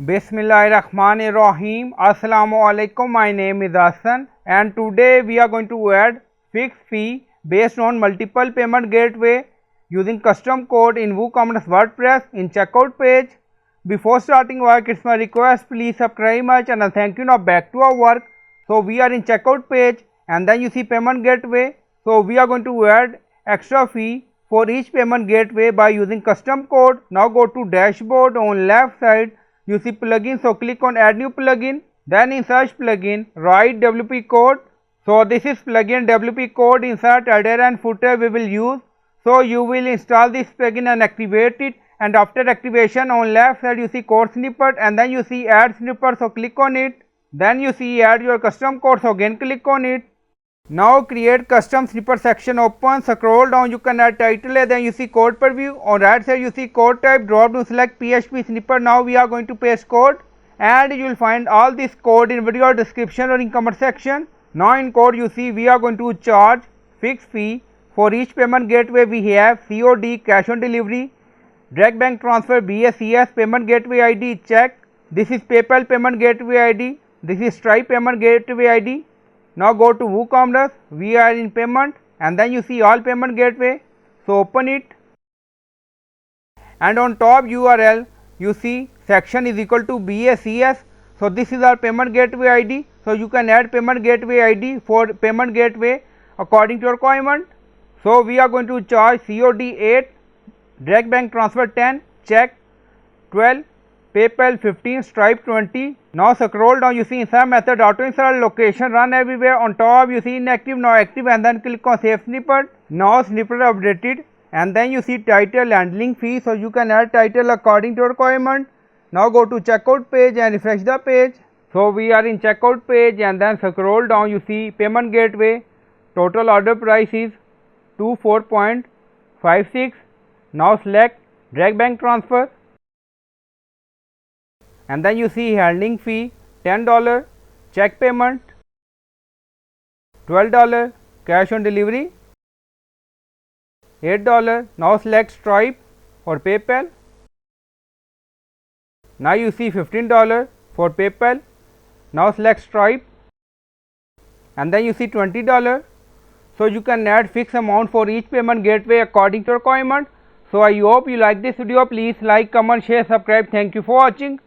Bismillahirrahmanirrahim. Assalamu alaikum. My name is Hassan and today we are going to add fixed fee based on multiple payment gateway using custom code in WooCommerce WordPress in checkout page. Before starting work, it's my request, please subscribe my channel. Thank you. Now back to our work. So we are in checkout page and then you see payment gateway. So we are going to add extra fee for each payment gateway by using custom code. Now go to dashboard. On left side you see plugin, so click on add new plugin, then in search plugin write WP code. So this is plugin WP code. Insert header and footer we will use. So you will install this plugin and activate it, and after activation on left side you see code snippet and then you see add snippet, so click on it. Then you see add your custom code, so again click on it. Now create custom snippet section open, scroll down, you can add title, then you see code preview. On right side you see code type, drop down select PHP snippet. Now we are going to paste code and you will find all this code in video description or in comment section. Now in code you see we are going to charge fixed fee for each payment gateway. We have COD, cash on delivery, direct bank transfer, BACS, payment gateway ID, check. This is PayPal payment gateway ID, this is Stripe payment gateway ID. Now go to WooCommerce, we are in payment and then you see all payment gateway, so open it and on top URL you see section is equal to BACS. So this is our payment gateway ID, so you can add payment gateway ID for payment gateway according to your requirement. So we are going to charge COD 8, direct bank transfer 10, check, 12, PayPal 15, Stripe 20. Now scroll down, you see insert method, auto insert location, run everywhere. On top you see inactive, now active, and then click on save snippet. Now snippet updated and then you see title, handling fee, so you can add title according to your requirement. Now go to checkout page and refresh the page. So we are in checkout page and then scroll down, you see payment gateway, total order price is 24.56. Now select direct bank transfer and then you see handling fee $10, check payment $12, cash on delivery $8. Now select Stripe or PayPal. Now you see $15 for PayPal. Now select Stripe and then you see $20. So you can add fixed amount for each payment gateway according to your requirement. So I hope you like this video. Please like, comment, share, subscribe. Thank you for watching.